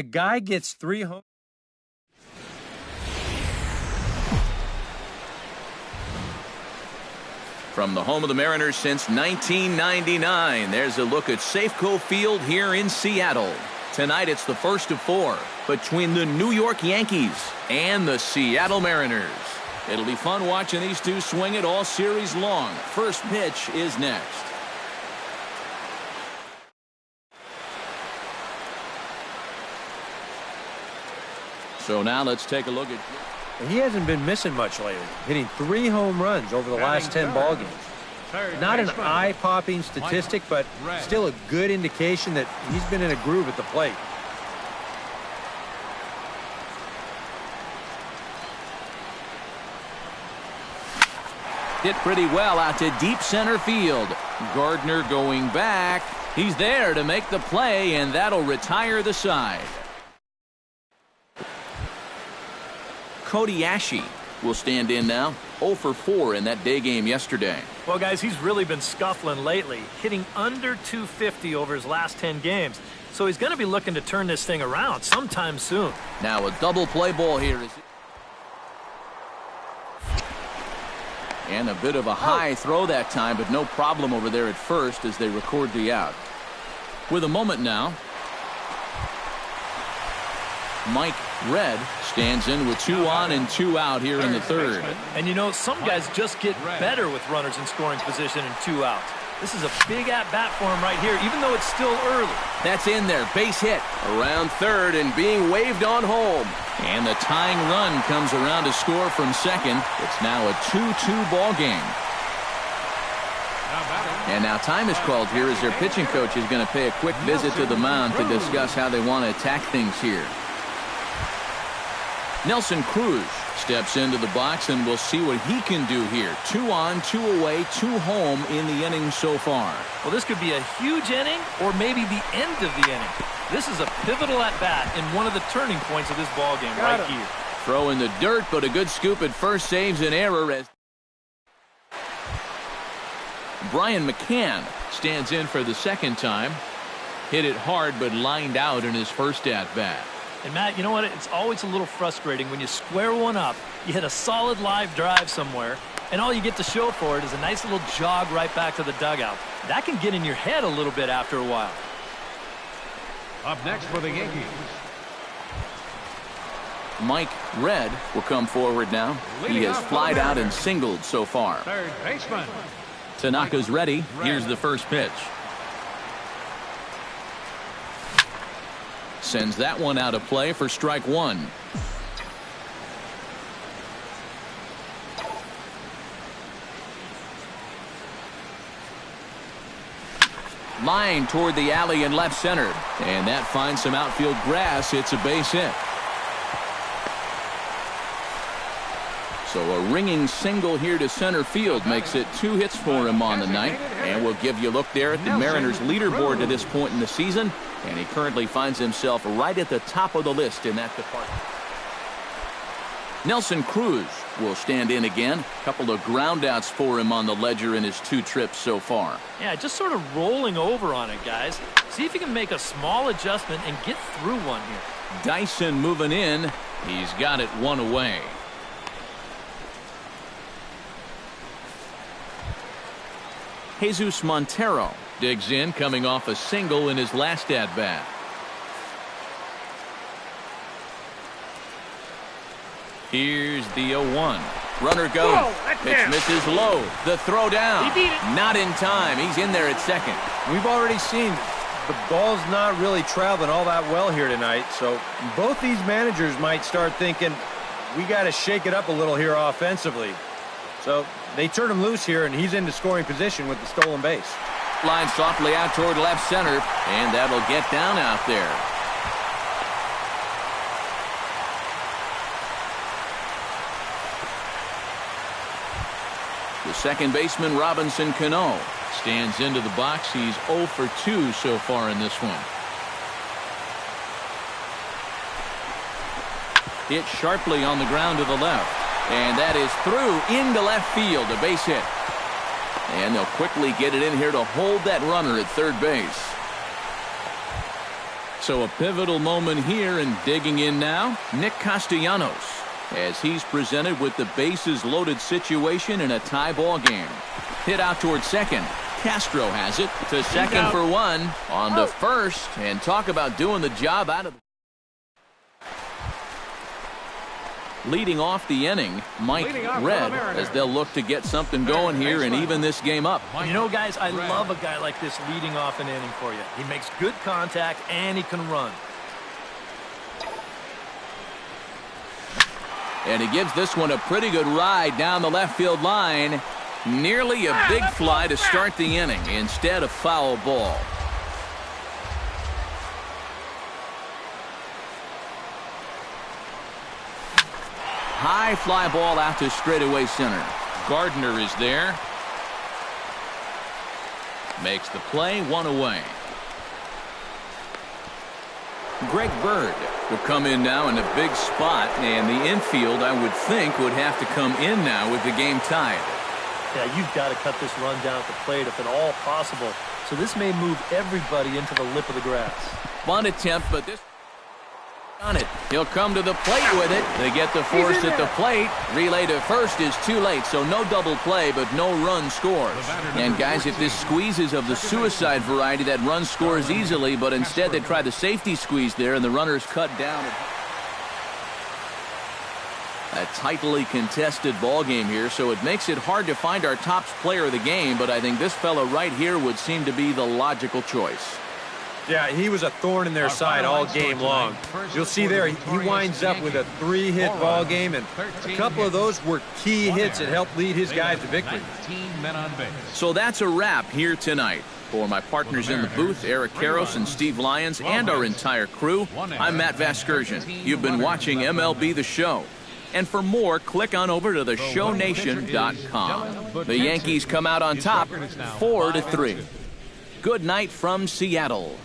The guy gets 3 home. From the home of the Mariners since 1999, there's a look at Safeco Field here in Seattle. Tonight it's the first of 4 between the New York Yankees and the Seattle Mariners. It'll be fun watching these two swing it all series long. First pitch is next. So now let's take a look at... He hasn't been missing much lately, hitting 3 home runs over the last 10 ball games. Not an eye-popping statistic, but still a good indication that he's been in a groove at the plate. Hit pretty well out to deep center field. Gardner going back. He's there to make the play, and that'll retire the side. Cody Ashe will stand in now. 0 for 4 in that day game yesterday. Well, guys, he's really been scuffling lately, hitting under 250 over his last 10 games. So he's going to be looking to turn this thing around sometime soon. Now a double play ball here. And a bit of a high throw that time, but no problem over there at first as they record the out. With a moment now, MikeRedz stands in with 2 on and 2 out here in the third. And you know, some guys just get better with runners in scoring position and 2 outs. This is a big at-bat for him right here, even though it's still early. That's in there. Base hit around third and being waved on home. And the tying run comes around to score from second. It's now a 2-2 ball game. And now time is called here as their pitching coach is going to pay a quick visit to the mound to discuss how they want to attack things here. Nelson Cruz steps into the box, and we'll see what he can do here. 2 on, 2 away, 2 home in the inning so far. Well, this could be a huge inning or maybe the end of the inning. This is a pivotal at-bat in one of the turning points of this ball game right here. Throw in the dirt, but a good scoop at first saves an error as Brian McCann stands in for the second time. Hit it hard, but lined out in his first at-bat. And Matt, you know what? It's always a little frustrating when you square one up, you hit a solid live drive somewhere, and all you get to show for it is a nice little jog right back to the dugout. That can get in your head a little bit after a while. Up next for the Yankees, MikeRedz will come forward now. He has flied out and singled so far. third baseman. Tanaka's ready. Here's the first pitch. Sends that one out of play for strike 1. Line toward the alley in left center. And that finds some outfield grass. It's a base hit. So a ringing single here to center field makes it 2 hits for him on the night. And we'll give you a look there at the Mariners leaderboard to this point in the season. And he currently finds himself right at the top of the list in that department. Nelson Cruz will stand in again. A couple of groundouts for him on the ledger in his 2 trips so far. Yeah, just sort of rolling over on it, guys. See if he can make a small adjustment and get through one here. Dyson moving in. He's got it 1 away. Jesus Montero digs in, coming off a single in his last at-bat. Here's the 0-1. Runner goes. Pitch misses low. The throw down. Not in time. He's in there at second. We've already seen the ball's not really traveling all that well here tonight, so both these managers might start thinking, we got to shake it up a little here offensively. So they turn him loose here, and he's into scoring position with the stolen base. Line softly out toward left center, and that'll get down out there. The second baseman, Robinson Cano, stands into the box. He's 0 for 2 so far in this one. Hit sharply on the ground to the left. And that is through into left field, a base hit. And they'll quickly get it in here to hold that runner at third base. So a pivotal moment here, and digging in now, Nick Castellanos, as he's presented with the bases loaded situation in a tie ball game. Hit out towards second. Castro has it to second for one. On to first, and talk about doing the job out of. Leading off the inning, MikeRedz, as they'll look to get something going here and even this game up. You know, guys, I love a guy like this leading off an inning for you. He makes good contact and he can run. And he gives this one a pretty good ride down the left field line. Nearly a big fly to start the inning instead of foul ball. High fly ball out to straightaway center. Gardner is there. Makes the play, one away. Greg Bird will come in now in a big spot, and the infield, I would think, would have to come in now with the game tied. Yeah, you've got to cut this run down at the plate if at all possible. So this may move everybody into the lip of the grass. Bunt attempt, but this on it. He'll come to the plate with it. They get the force at the plate. Relay to first is too late, so no double play, but no run scores. And guys, if this squeeze is of the suicide variety, that run scores easily, but instead they try the safety squeeze there, and the runner's cut down. A tightly contested ball game here, so it makes it hard to find our top player of the game, but I think this fella right here would seem to be the logical choice. Yeah, he was a thorn in their side all game long. You'll see there, he winds up with a 3-hit ball game, and a couple of those were key hits that helped lead his guys to victory. So that's a wrap here tonight. For my partners in the booth, Eric Karros and Steve Lyons, and our entire crew, I'm Matt Vasgersian. You've been watching MLB The Show. And for more, click on over to theshownation.com. The Yankees come out on top, 4-3. Good night from Seattle.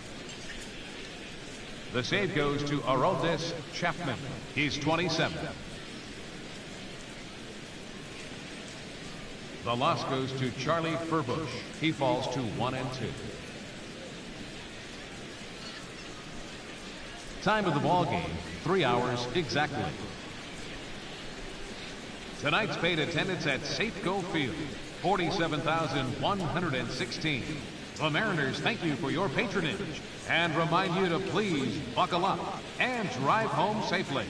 The save goes to Aroldis Chapman. He's 27. The loss goes to Charlie Furbush. He falls to 1-2. Time of the ball game, 3 hours exactly. Tonight's paid attendance at Safeco Field, 47,116. The Mariners thank you for your patronage and remind you to please buckle up and drive home safely.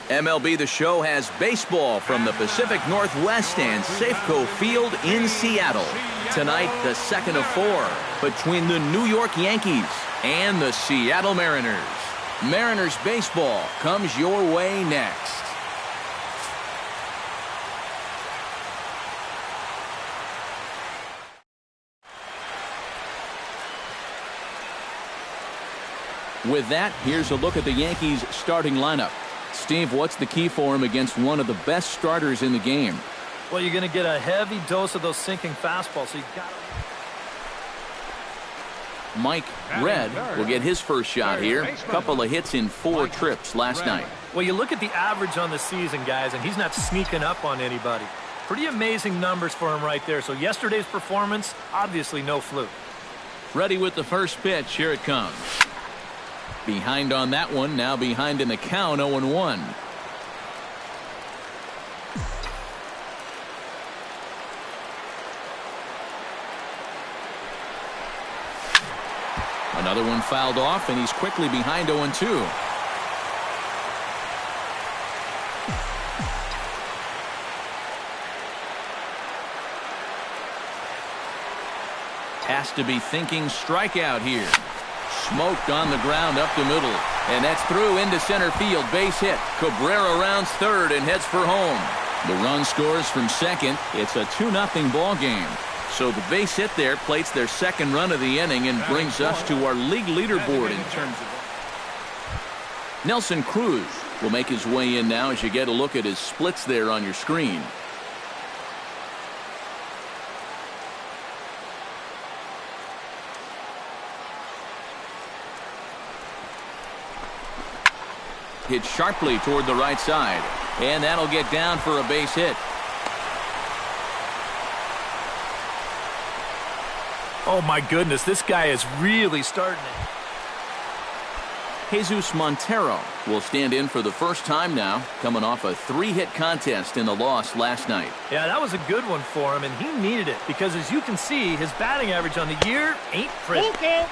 MLB The Show has baseball from the Pacific Northwest and Safeco Field in Seattle. Tonight, the second of 4 between the New York Yankees and the Seattle Mariners. Mariners baseball comes your way next. With that, here's a look at the Yankees' starting lineup. Steve, what's the key for him against one of the best starters in the game? Well, you're going to get a heavy dose of those sinking fastballs, so you've got to... Mike Red will get his first shot here. A couple of hits in 4 trips last night. Well, you look at the average on the season, guys, and he's not sneaking up on anybody. Pretty amazing numbers for him right there. So yesterday's performance, obviously no fluke. Ready with the first pitch. Here it comes. Behind on that one, now behind in the count, 0-1. Another one fouled off, and he's quickly behind 0-2. Has to be thinking strikeout here. Smoked on the ground up the middle, and that's through into center field. Base hit. Cabrera rounds third and heads for home. The run scores from second. It's a 2-0 ball game. So the base hit there plates their second run of the inning and brings us to our league leaderboard in terms of... Nelson Cruz will make his way in now as you get a look at his splits there on your screen. Hit sharply toward the right side, and that'll get down for a base hit. Oh, my goodness, this guy is really starting it. Jesus Montero will stand in for the first time now, coming off a 3-hit contest in the loss last night. Yeah, that was a good one for him, and he needed it because, as you can see, his batting average on the year ain't pretty. Okay.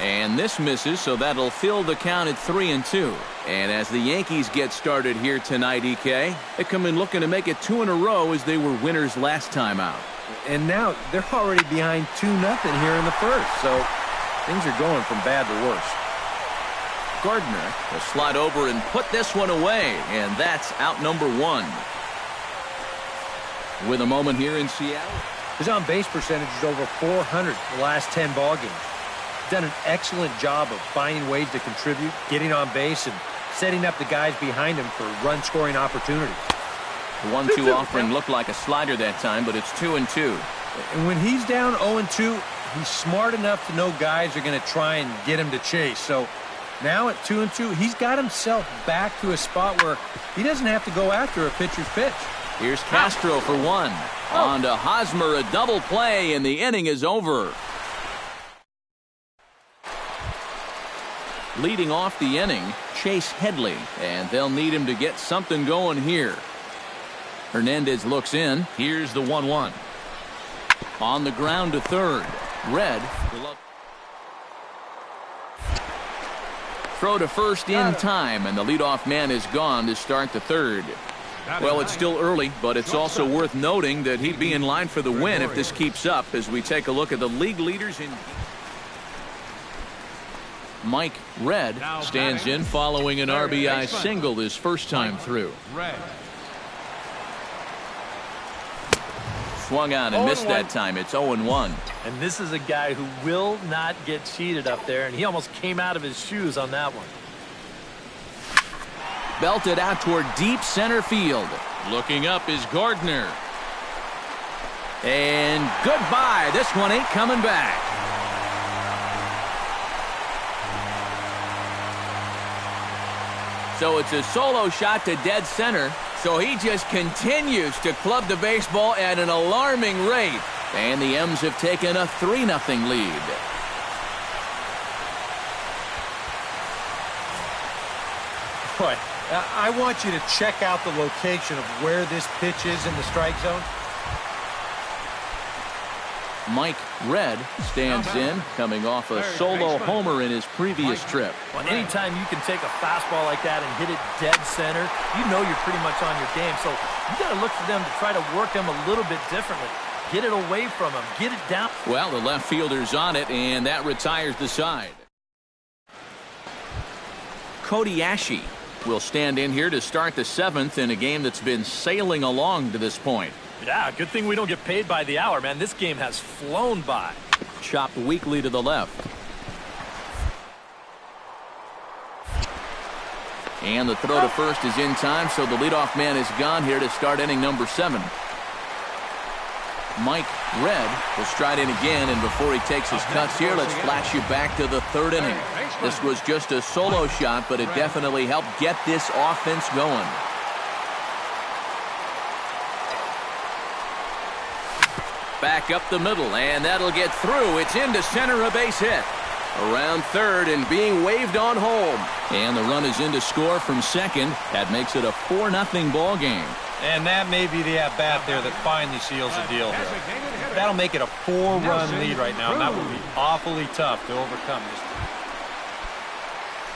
And this misses, so that'll fill the count at 3-2. And as the Yankees get started here tonight, EK, they come in looking to make it 2 in a row as they were winners last time out. And now they're already behind 2-0 here in the first, so things are going from bad to worse. Gardner will slide over and put this one away, and that's out number 1. With a moment here in Seattle. His on-base percentage is over 400 the last 10 ball games. Done an excellent job of finding ways to contribute, getting on base, and setting up the guys behind him for run-scoring opportunities. The 1-2 offering looked like a slider that time, but it's 2-2. And when he's down 0-2, he's smart enough to know guys are going to try and get him to chase. So now at 2-2, he's got himself back to a spot where he doesn't have to go after a pitcher's pitch. Here's Castro for 1. On to Hosmer, a double play, and the inning is over. Leading off the inning, Chase Headley, and they'll need him to get something going here. Hernandez looks in. Here's the 1-1. On the ground to third. Red. Throw to first in time, and the leadoff man is gone to start the third. Well, it's still early, but it's also worth noting that he'd be in line for the win if this keeps up as we take a look at the league leaders in... Mike Red stands in following an RBI single his first time through. Swung on and missed that time. It's 0-1. And this is a guy who will not get cheated up there, and he almost came out of his shoes on that one. Belted out toward deep center field. Looking up is Gardner. And goodbye. This one ain't coming back. So it's a solo shot to dead center. So he just continues to club the baseball at an alarming rate. And the M's have taken a 3-0 lead. Boy, I want you to check out the location of where this pitch is in the strike zone. Mike Red stands in, coming off a solo homer in his previous trip. Well, anytime you can take a fastball like that and hit it dead center, you know you're pretty much on your game. So you got to look for them to try to work them a little bit differently. Get it away from them. Get it down. Well, the left fielder's on it, and that retires the side. Cody Ashe will stand in here to start the 7th in a game that's been sailing along to this point. Yeah, good thing we don't get paid by the hour, man. This game has flown by. Chopped weakly to the left. And the throw to first is in time, so the leadoff man is gone here to start inning number 7. Mike Red will stride in again, and before he takes his cuts here, let's flash you back to the 3rd inning. This was just a solo shot, but it definitely helped get this offense going. Back up the middle, and that'll get through. It's into center, a base hit. Around 3rd and being waved on home. And the run is in to score from 2nd. That makes it a 4-0 ball game. And that may be the at-bat there that finally seals the deal here. That'll make it a 4-run lead right now, and that will be awfully tough to overcome this.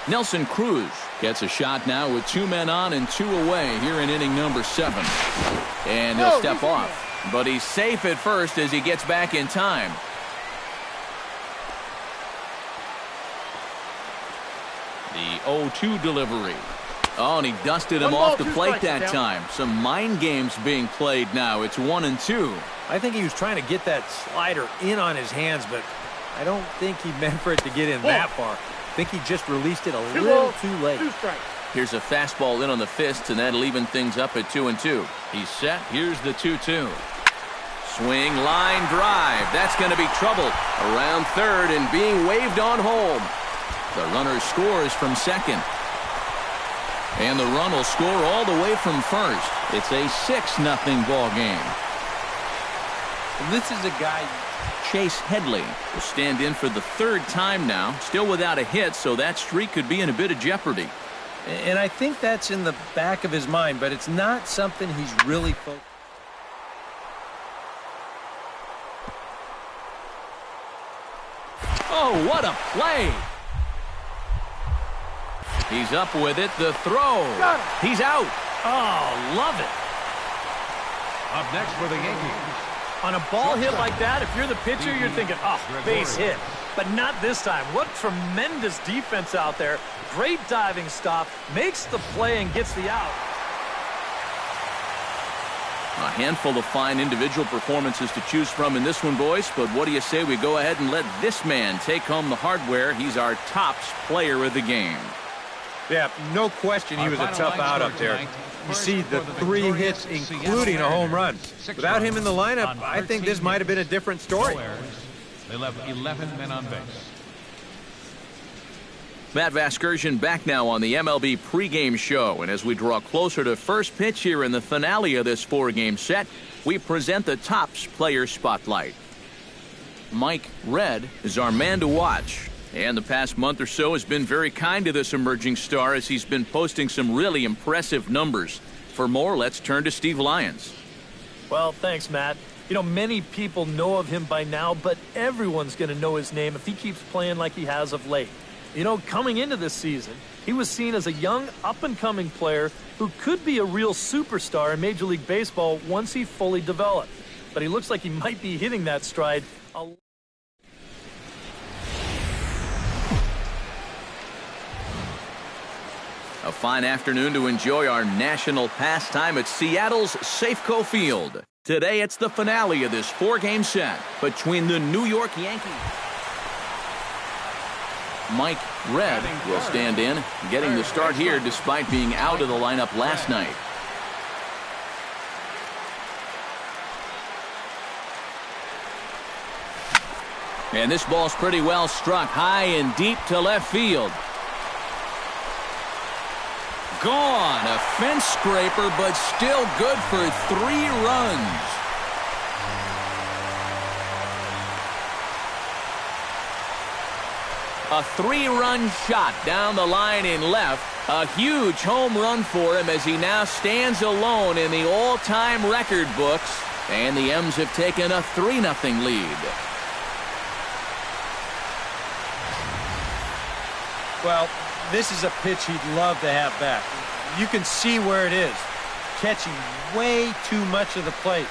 Nelson Cruz gets a shot now with 2 men on and 2 away here in inning number 7. And he'll step off. But he's safe at first as he gets back in time. The 0-2 delivery. Oh, and he dusted him off the plate that time. Some mind games being played now. It's 1-2. I think he was trying to get that slider in on his hands, but I don't think he meant for it to get in that far. I think he just released it a little too late. Here's a fastball in on the fists, and that'll even things up at 2-2. He's set. Here's the 2-2. Swing, line drive. That's going to be trouble. Around 3rd and being waved on home. The runner scores from 2nd. And the run will score all the way from 1st. It's a 6-0 ball game. And this is a guy. Chase Headley will stand in for the 3rd time now. Still without a hit, so that streak could be in a bit of jeopardy. And I think that's in the back of his mind, but it's not something he's really focused. Oh, what a play! He's up with it. The throw. He's out. Oh, love it. Up next for the Yankees. On a ball hit like that, if you're the pitcher, you're thinking, oh, base hit. But not this time. What tremendous defense out there. Great diving stop. Makes the play and gets the out. A handful of fine individual performances to choose from in this one, boys. But what do you say we go ahead and let this man take home the hardware? He's our tops player of the game. Yeah, no question he was a tough out up there. You see the 3 hits, including a home run. Without him in the lineup, I think this might have been a different story. They left 11 men on base. Matt Vasgersian back now on the MLB pregame show. And as we draw closer to first pitch here in the finale of this 4-game set, we present the Tops Player Spotlight. Mike Red is our man to watch. And the past month or so has been very kind to this emerging star as he's been posting some really impressive numbers. For more, let's turn to Steve Lyons. Well, thanks, Matt. You know, many people know of him by now, but everyone's going to know his name if he keeps playing like he has of late. You know, coming into this season, he was seen as a young, up-and-coming player who could be a real superstar in Major League Baseball once he fully developed. But he looks like he might be hitting that stride A fine afternoon to enjoy our national pastime at Seattle's Safeco Field. Today, it's the finale of this 4-game set between the New York Yankees. Mike Red will stand in, getting the start here despite being out of the lineup last night. And this ball's pretty well struck high and deep to left field. Gone. A fence scraper, but still good for 3 runs. A 3-run shot down the line in left. A huge home run for him as he now stands alone in the all-time record books And the M's have taken a 3-0 lead. Well, this is a pitch he'd love to have back. You can see where it is. Catching way too much of the plate.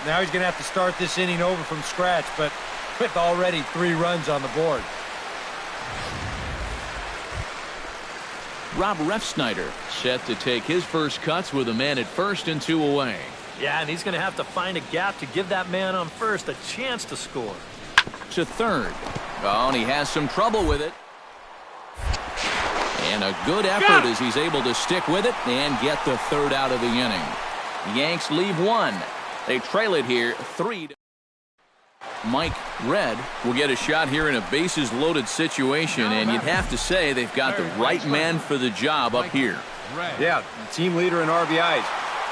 Now he's going to have to start this inning over from scratch, but with already 3 runs on the board. Rob Refsnyder set to take his first cuts with a man at first and 2 away. Yeah, and he's going to have to find a gap to give that man on first a chance to score. To third. Oh, and he has some trouble with it. And a good effort as he's able to stick with it and get the third out of the inning. Yanks leave 1. They trail it here 3. Mike Red will get a shot here in a bases-loaded situation, and you'd have to say they've got the right man for the job up here. Yeah, the team leader in RBIs.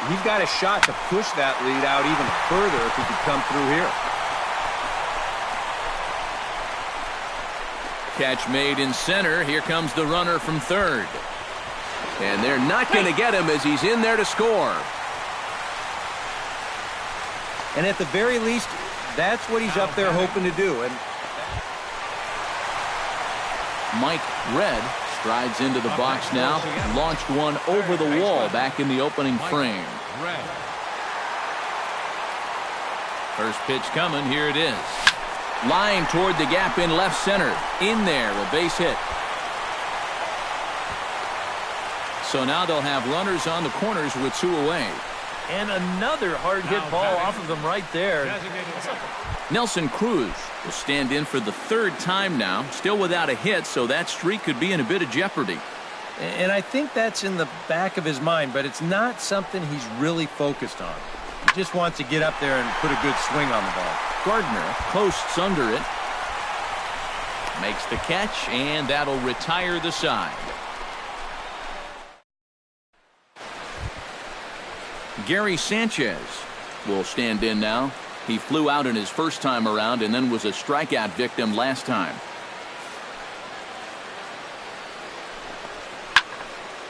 He's got a shot to push that lead out even further if he could come through here. Catch made in center. Here comes the runner from third. And they're not going to get him as he's in there to score. And at the very least, that's what he's up there hoping to do. And Mike Red strides into the box now. Launched one over the wall back in the opening frame. First pitch coming. Here it is. Line toward the gap in left center. In there, a base hit. So now they'll have runners on the corners with 2 away. And another hard hit ball off of him right there. Nelson Cruz will stand in for the 3rd time now. Still without a hit, so that streak could be in a bit of jeopardy. And I think that's in the back of his mind, but it's not something he's really focused on. He just wants to get up there and put a good swing on the ball. Gardner posts under it. Makes the catch, and that'll retire the side. Gary Sanchez will stand in now. He flew out in his first time around and then was a strikeout victim last time.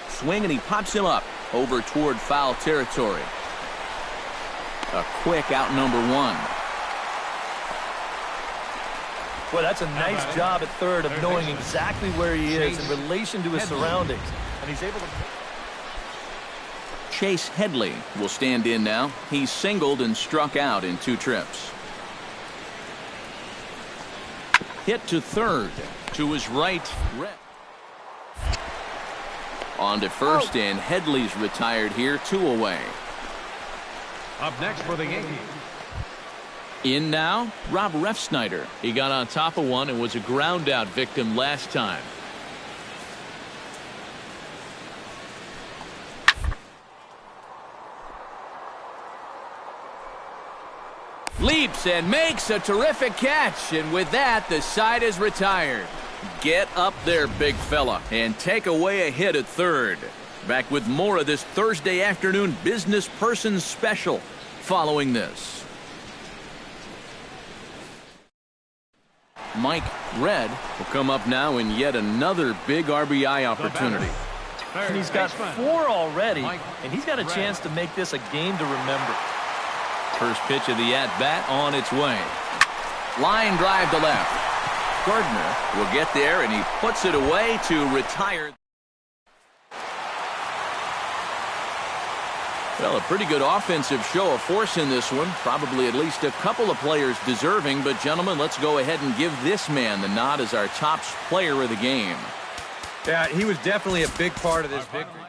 Swing, and he pops him up over toward foul territory. A quick out number 1. Boy, that's a nice job at third of knowing exactly where he is in relation to his surroundings. And he's able to... Chase Headley will stand in now. He's singled and struck out in 2 trips. Hit to third. To his right. On to first, and Headley's retired here, 2 away. Up next for the Yankees. In now, Rob Refsnyder. He got on top of one and was a ground out victim last time. Leaps and makes a terrific catch, and with that, the side is retired. Get up there, big fella, and take away a hit at third. Back with more of this Thursday afternoon business person special following this. Mike Red will come up now in yet another big RBI opportunity. And he's got 4 already, and he's got a chance to make this a game to remember. First pitch of the at-bat on its way. Line drive to left. Gardner will get there, and he puts it away to retire. Well, a pretty good offensive show of force in this one. Probably at least a couple of players deserving. But, gentlemen, let's go ahead and give this man the nod as our top player of the game. Yeah, he was definitely a big part of this victory.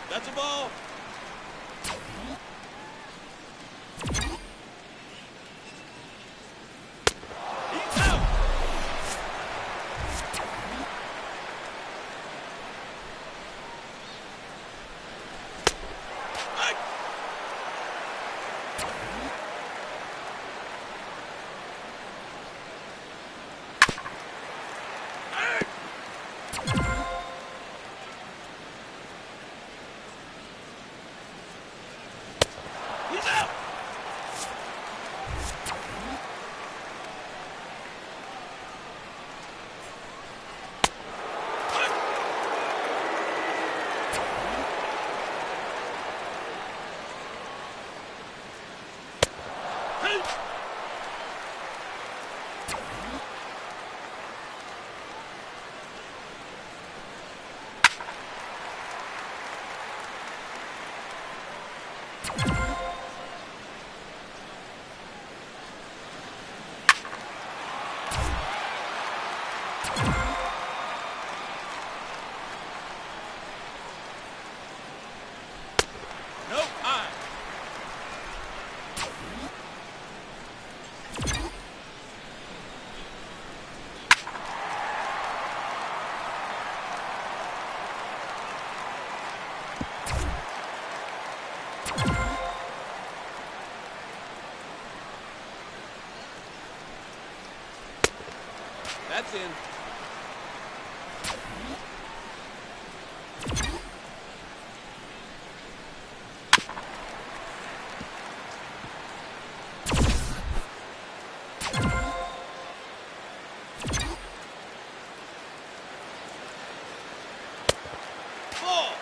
That's a ball. He's out. He's out. No time. That's in. Ball.